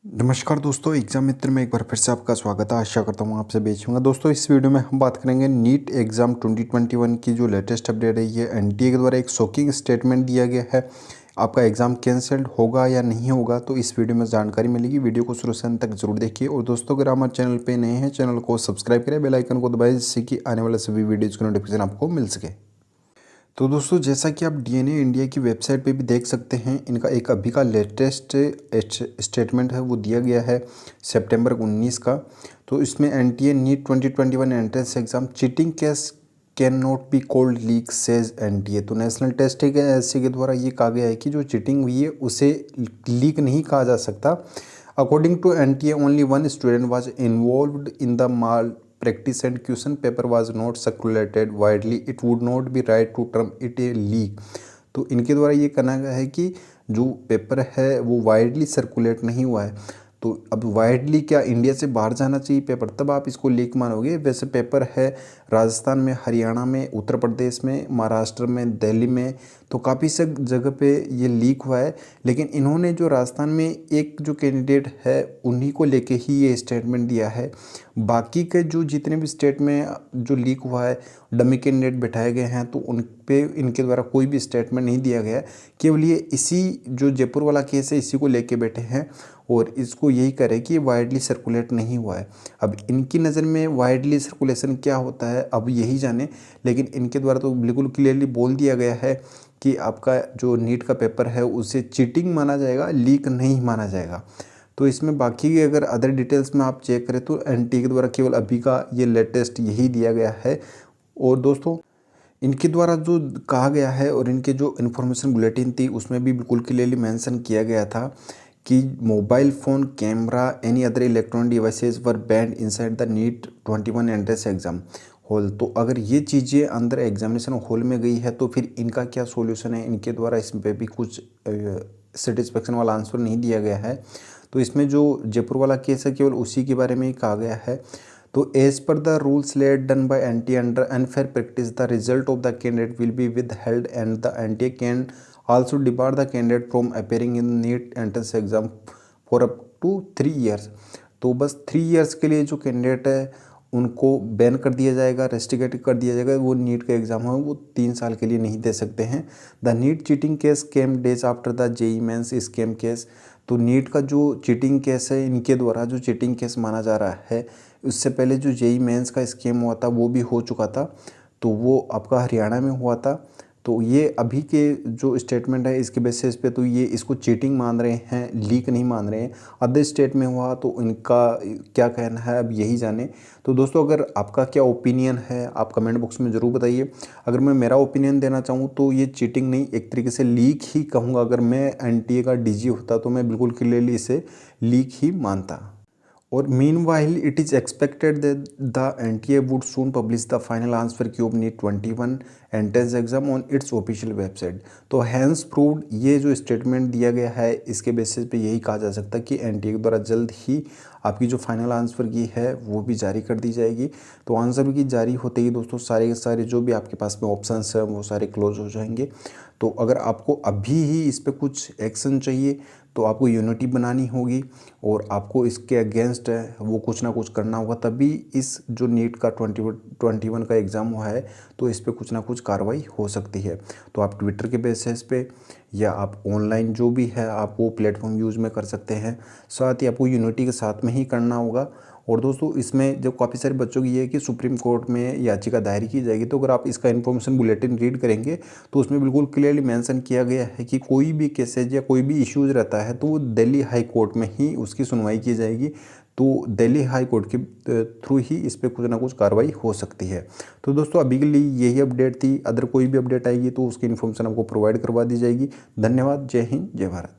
नमस्कार दोस्तों, एग्ज़ाम मित्र में एक बार फिर से आपका स्वागत है। आशा करता हूँ आपसे बेचूंगा। दोस्तों, इस वीडियो में हम बात करेंगे नीट एग्ज़ाम 2021 की जो लेटेस्ट अपडेट है। ये एनटीए के द्वारा एक शॉकिंग स्टेटमेंट दिया गया है। आपका एग्ज़ाम कैंसिल्ड होगा या नहीं होगा, तो इस वीडियो में जानकारी मिलेगी। वीडियो को शुरू से अंत तक जरूर देखिए। और दोस्तों, अगर हमारे चैनल पर नए हैं, चैनल को सब्सक्राइब करें, बेल आइकन को दबाएं, जिससे कि आने वाले सभी वीडियोज़ की नोटिफिकेशन आपको मिल सके। तो दोस्तों, जैसा कि आप डीएनए इंडिया की वेबसाइट पे भी देख सकते हैं, इनका एक अभी का लेटेस्ट स्टेटमेंट है वो दिया गया है सितंबर 19 का। तो इसमें NTA NEET 2021 entrance exam cheating case can not be called leak says NTA. तो नेशनल टेस्टिंग एजेंसी के द्वारा ये कहा गया है कि जो चीटिंग हुई है उसे लीक नहीं कहा जा सकता। According to NTA, only one student was involved in the माल practice and question paper was not circulated widely, it would not be right to term it a leak। तो इनके द्वारा ये कहना गया है कि जो पेपर है वो वाइडली सर्कुलेट नहीं हुआ है। तो अब वाइडली क्या इंडिया से बाहर जाना चाहिए पेपर, तब आप इसको लीक मानोगे। वैसे पेपर है राजस्थान में, हरियाणा में, उत्तर प्रदेश में, महाराष्ट्र में, दिल्ली में, तो काफ़ी सब जगह पे ये लीक हुआ है। लेकिन इन्होंने जो राजस्थान में एक जो कैंडिडेट है उन्हीं को लेके ही ये स्टेटमेंट दिया है। बाकी के जो जितने भी स्टेट में जो लीक हुआ है, डमी कैंडिडेट बैठाए गए हैं, तो उन पे इनके द्वारा कोई भी स्टेटमेंट नहीं दिया गया है। केवल ये इसी जो जयपुर वाला केस है इसी को लेके बैठे हैं और इसको यही करे कि वाइडली सर्कुलेट नहीं हुआ है। अब इनकी नज़र में वाइडली सर्कुलेशन क्या होता है अब यही जाने, लेकिन इनके द्वारा तो बिल्कुल क्लियरली बोल दिया गया है कि आपका जो नीट का पेपर है उसे चीटिंग माना जाएगा, लीक नहीं माना जाएगा। तो इसमें बाकी अगर अदर डिटेल्स में आप चेक करें तो एनटीए के द्वारा केवल अभी का ये लेटेस्ट यही दिया गया है। और दोस्तों, इनके द्वारा जो कहा गया है और इनके जो इन्फॉर्मेशन बुलेटिन थी उसमें भी बिल्कुल क्लियरली मेंशन किया गया था कि mobile phone, camera, any other electronic devices were banned inside the NEET 21 entrance exam hall. तो अगर ये चीज़ें अंदर एग्जामिनेशन हॉल में गई है तो फिर इनका क्या सॉल्यूशन है। इनके द्वारा इस पर भी कुछ सेटिस्फेक्शन वाला आंसर नहीं दिया गया है। तो इसमें जो जयपुर वाला केस है केवल उसी के बारे में ही कहा गया है। तो एज पर the rules laid down by NTA under unfair practice the result of the candidate will be withheld and the NTA can also debar the candidate from appearing in NEET entrance exam for up to 3 years. तो बस 3 years के लिए जो candidate है उनको ban कर दिया जाएगा, रेस्ट्रिकेट कर दिया जाएगा। वो नीट का एग्ज़ाम है वो 3 साल के लिए नहीं दे सकते हैं। The NEET cheating case came days after the JEE mains scam case. तो नीट का जो चीटिंग केस है इनके द्वारा जो चीटिंग केस माना जा रहा है, उससे पहले जो जेई मेंस का स्कैम हुआ था वो भी हो चुका था। तो वो आपका हरियाणा में हुआ था। तो ये अभी के जो स्टेटमेंट है इसके बेसिस पे तो ये इसको चीटिंग मान रहे हैं, लीक नहीं मान रहे हैं। अदर स्टेट में हुआ तो इनका क्या कहना है अब यही जाने। तो दोस्तों, अगर आपका क्या ओपिनियन है आप कमेंट बॉक्स में ज़रूर बताइए। अगर मैं मेरा ओपिनियन देना चाहूँ तो ये चीटिंग नहीं, एक तरीके से लीक ही कहूँगा। अगर मैं एनटीए का डीजी होता तो मैं बिल्कुल क्लियरली इसे लीक ही मानता। और meanwhile it is expected that the NTA would soon publish the final answer key of NEET 21 entrance exam on its official website. तो हैंस प्रूव्ड ये जो स्टेटमेंट दिया गया है इसके बेसिस पे यही कहा जा सकता है कि एनटीए के द्वारा जल्द ही आपकी जो फाइनल आंसर की है वो भी जारी कर दी जाएगी। तो आंसर की जारी होते ही दोस्तों सारे के सारे जो भी आपके पास में ऑप्शंस हैं वो सारे क्लोज हो जाएंगे। तो अगर आपको अभी ही इस पर कुछ एक्शन चाहिए तो आपको यूनिटी बनानी होगी और आपको इसके अगेंस्ट है वो कुछ ना कुछ करना होगा, तभी इस जो नीट का 2021 का एग्ज़ाम हुआ है तो इस पर कुछ ना कुछ कार्रवाई हो सकती है। तो आप ट्विटर के बेसिस पे या आप ऑनलाइन जो भी है आप वो प्लेटफॉर्म यूज़ में कर सकते हैं। साथ ही आपको यूनिटी के साथ में ही करना होगा। और दोस्तों, इसमें जो काफ़ी सारे बच्चों की ये है कि सुप्रीम कोर्ट में याचिका दायर की जाएगी। तो अगर आप इसका इन्फॉर्मेशन बुलेटिन रीड करेंगे तो उसमें बिल्कुल क्लियरली मेंशन किया गया है कि कोई भी केसेज या कोई भी इश्यूज रहता है तो वो दिल्ली हाई कोर्ट में ही उसकी सुनवाई की जाएगी। तो दिल्ली हाई कोर्ट के थ्रू ही इस पर कुछ ना कुछ कार्रवाई हो सकती है। तो दोस्तों, अभी के लिए यही अपडेट थी। अदर कोई भी अपडेट आएगी तो उसकी इन्फॉर्मेशन आपको प्रोवाइड करवा दी जाएगी। धन्यवाद। जय हिंद, जय भारत।